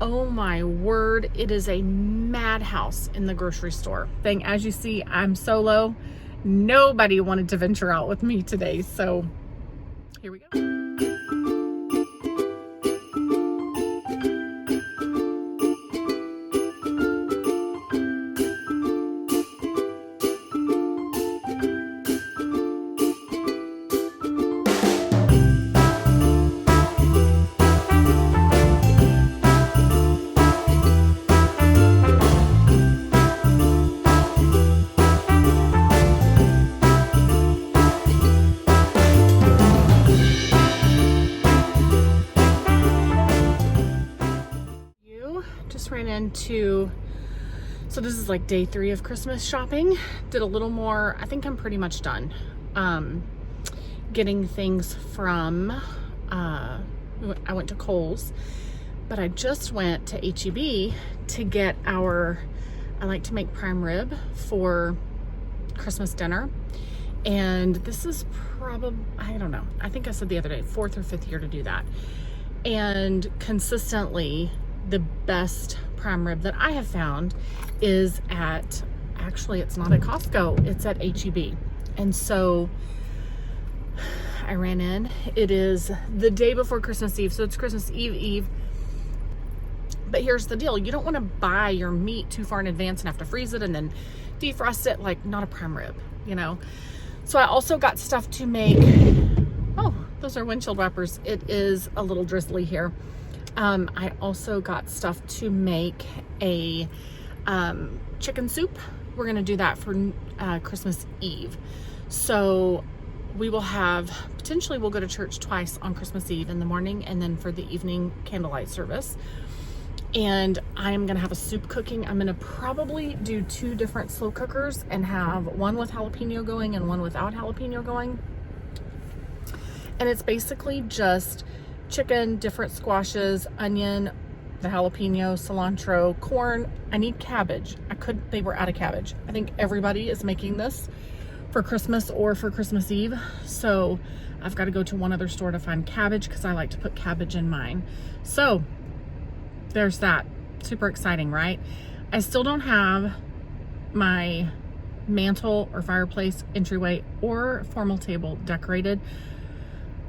Oh my word, it is a madhouse in the grocery store thing. As you see, I'm solo. Nobody wanted to venture out with me today, so here we go. Ran into, so this is like day 3 of Christmas shopping. Did a little more. I think I'm pretty much done getting things from I went to Kohl's, but I just went to HEB to get I like to make prime rib for Christmas dinner, and this is probably, I don't know, I think I said the other day, 4th or 5th year to do that, and consistently the best prime rib that I have found is at, actually it's not at Costco, it's at HEB. And so I ran in. It is the day before Christmas Eve, so it's Christmas Eve. But here's the deal, you don't want to buy your meat too far in advance and have to freeze it and then defrost it, like not a prime rib, you know. So I also got stuff to make, oh, those are windshield wipers. It is a little drizzly here. I also got stuff to make a chicken soup. We're gonna do that for Christmas Eve. So we will have, potentially we'll go to church twice on Christmas Eve, in the morning and then for the evening candlelight service. And I am gonna have a soup cooking. I'm gonna probably do 2 different slow cookers and have one with jalapeno going and one without jalapeno going. And it's basically just chicken, different squashes, onion, the jalapeno, cilantro, corn. I need cabbage. They were out of cabbage. I think everybody is making this for Christmas or for Christmas Eve. So I've got to go to one other store to find cabbage because I like to put cabbage in mine. So there's that. Super exciting, right? I still don't have my mantle or fireplace, entryway, or formal table decorated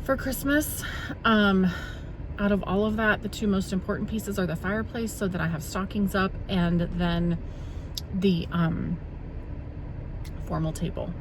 for Christmas. Out of all of that, the 2 most important pieces are the fireplace, so that I have stockings up, and then the formal table,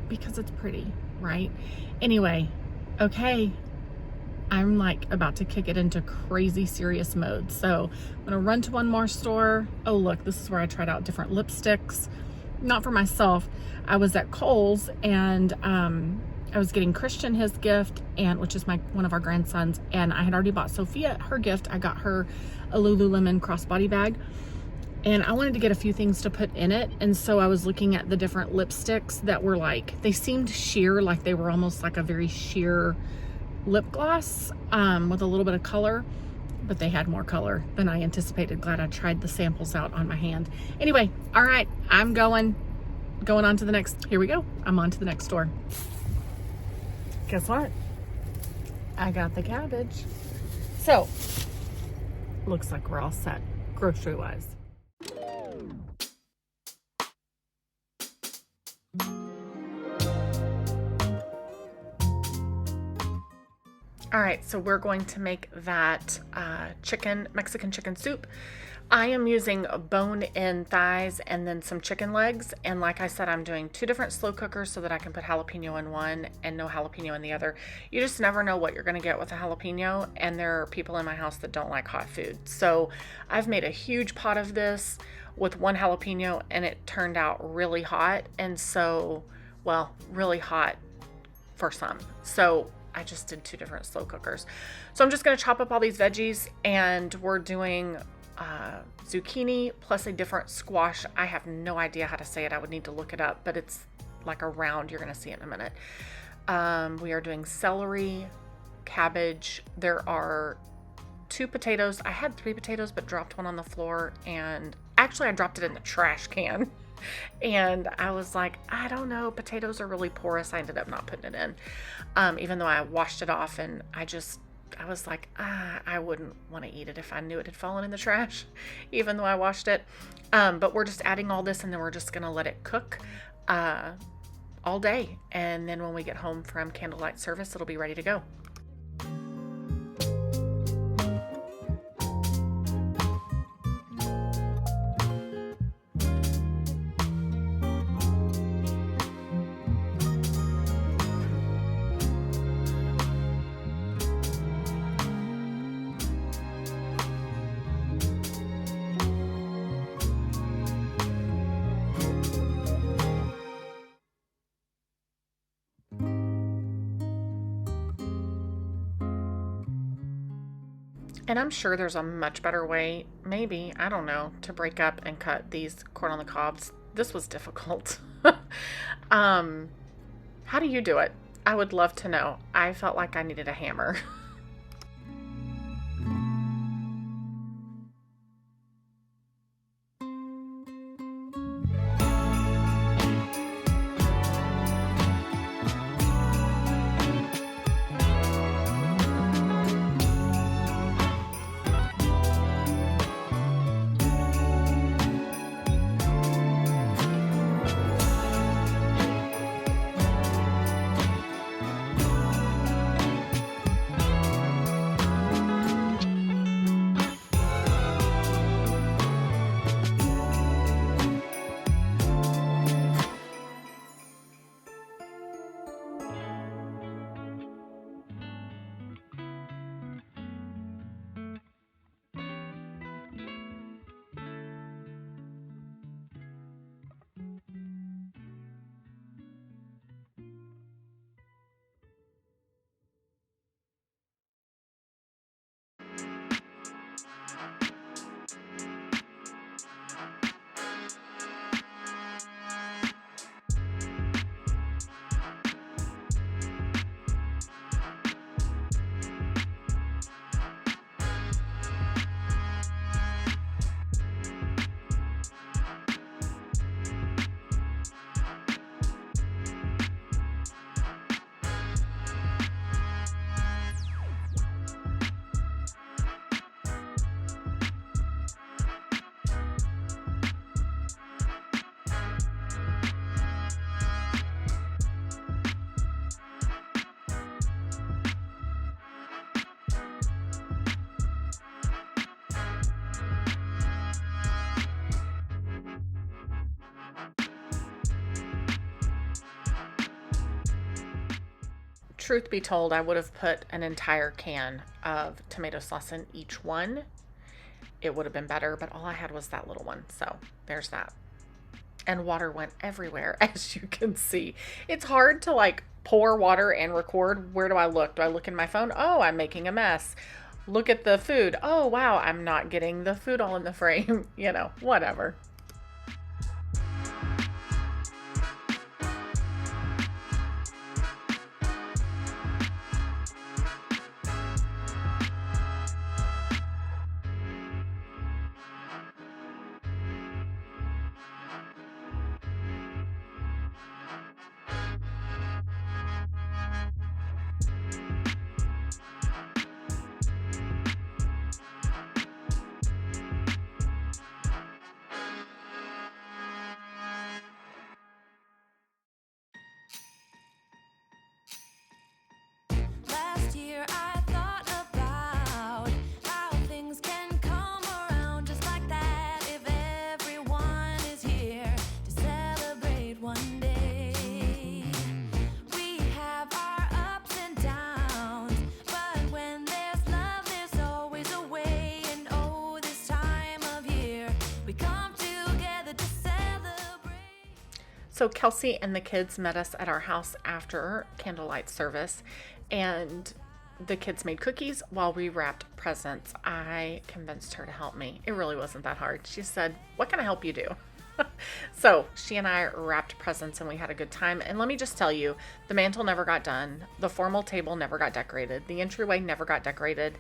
because it's pretty, right? Anyway, okay, I'm like about to kick it into crazy serious mode. So I'm gonna run to one more store. Oh look, this is where I tried out different lipsticks. Not for myself. I was at Kohl's, and I was getting Christian his gift, and which is one of our grandsons, and I had already bought Sophia her gift. I got her a Lululemon crossbody bag, and I wanted to get a few things to put in it. And so I was looking at the different lipsticks that were like, they seemed sheer, like they were almost like a very sheer lip gloss with a little bit of color, but they had more color than I anticipated. Glad I tried the samples out on my hand. Anyway, all right, I'm going on to the next, here we go. I'm on to the next store. Guess what? I got the cabbage. So, looks like we're all set, grocery-wise. All right, so we're going to make that Mexican chicken soup. I am using bone-in thighs and then some chicken legs. And like I said, I'm doing 2 different slow cookers so that I can put jalapeno in one and no jalapeno in the other. You just never know what you're gonna get with a jalapeno, and there are people in my house that don't like hot food. So I've made a huge pot of this with 1 jalapeno, and it turned out really hot. And so, well, really hot for some. So I just did 2 different slow cookers. So I'm just gonna chop up all these veggies, and we're doing zucchini plus a different squash. I have no idea how to say it. I would need to look it up, but it's like a round. You're going to see it in a minute. We are doing celery, cabbage. There are 2 potatoes. I had 3 potatoes, but dropped one on the floor, and actually I dropped it in the trash can. And I was like, I don't know, potatoes are really porous. I ended up not putting it in, even though I washed it off, and I just I was like, I wouldn't want to eat it if I knew it had fallen in the trash, even though I washed it. But we're just adding all this, and then we're just going to let it cook all day. And then when we get home from candlelight service, it'll be ready to go. And I'm sure there's a much better way, maybe, I don't know, to break up and cut these corn on the cobs. This was difficult. um, how do you do it? I would love to know. I felt like I needed a hammer. Truth be told, I would have put an entire can of tomato sauce in each one. It would have been better, but all I had was that little one. So there's that. And water went everywhere, as you can see. It's hard to like pour water and record. Where do I look? Do I look in my phone? Oh, I'm making a mess. Look at the food. Oh, wow, I'm not getting the food all in the frame. You know, whatever. Last year I thought about how things can come around just like that if everyone is here to celebrate one day. We have our ups and downs, but when there's love there's always a way. And oh, this time of year we come together to celebrate. So Kelsey and the kids met us at our house after candlelight service, and the kids made cookies while we wrapped presents. I convinced her to help me. It really wasn't that hard. She said, "What can I help you do?" So she and I wrapped presents and we had a good time. And let me just tell you, the mantle never got done. The formal table never got decorated. The entryway never got decorated.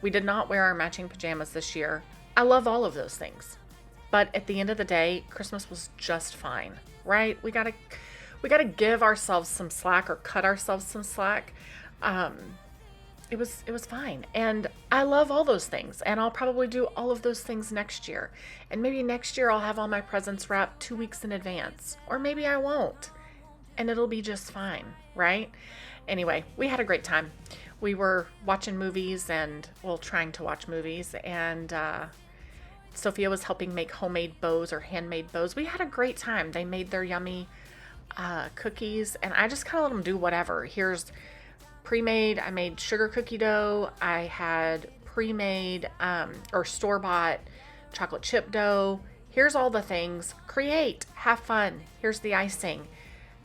We did not wear our matching pajamas this year. I love all of those things. But at the end of the day, Christmas was just fine, right? We gotta give ourselves some slack or cut ourselves some slack. it was fine. And I love all those things. And I'll probably do all of those things next year. And maybe next year I'll have all my presents wrapped 2 weeks in advance. Or maybe I won't. And it'll be just fine, right? Anyway, we had a great time. We were watching movies and, well, trying to watch movies. And Sophia was helping make homemade bows or handmade bows. We had a great time. They made their yummy cookies. And I just kind of let them do whatever. Here's pre-made. I made sugar cookie dough. I had pre-made or store-bought chocolate chip dough. Here's all the things. Create. Have fun. Here's the icing.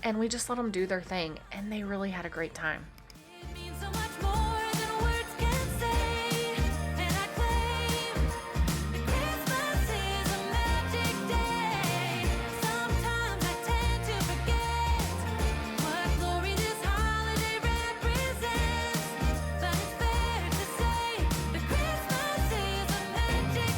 And we just let them do their thing. And they really had a great time. It means so much more than words can say, and I claim Christmas is a magic day. Sometimes I tend to forget what glory this holiday represents, but it's fair to say that Christmas is a magic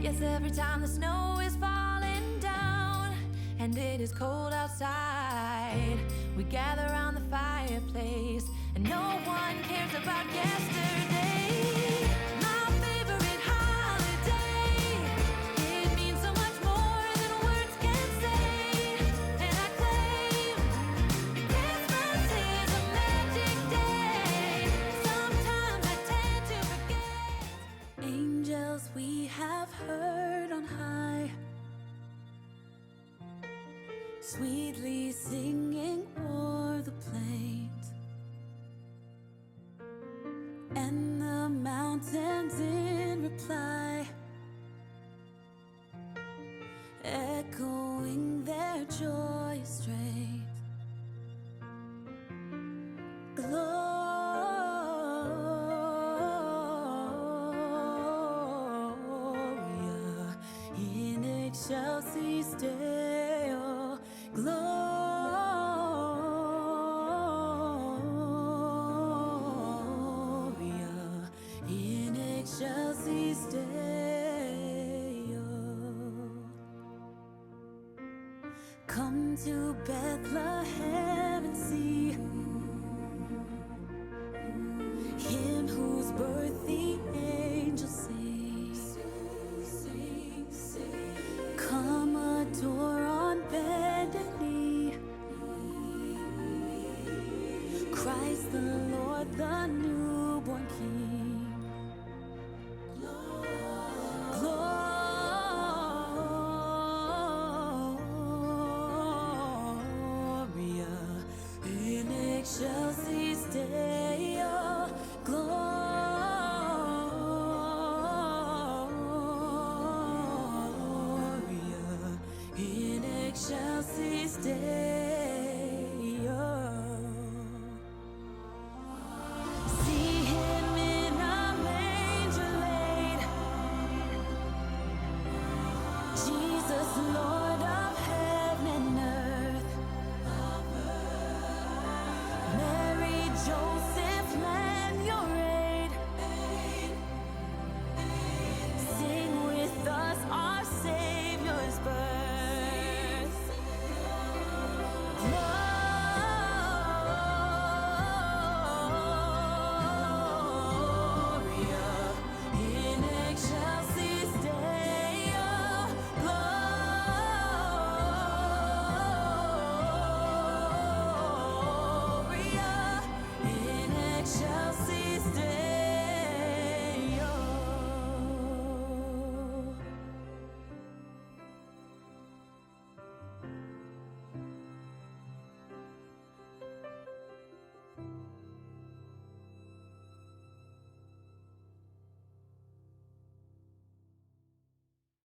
Yes, every time the snow is falling down and it is cold outside, we gather around the fireplace and no one cares about yesterday. My favorite holiday. It means so much more than words can say, and I claim Christmas is a magic day. Sometimes I tend to forget. Angels we have heard on high, sweetly singing o'er the plains, and the mountains in reply, echoing their joyous strains. Gloria in excelsis Deo. Gloria in excelsis Deo. Come to Bethlehem and see him whose birth the angels sing. Come adore on bended knee Christ the Lord, the newborn King.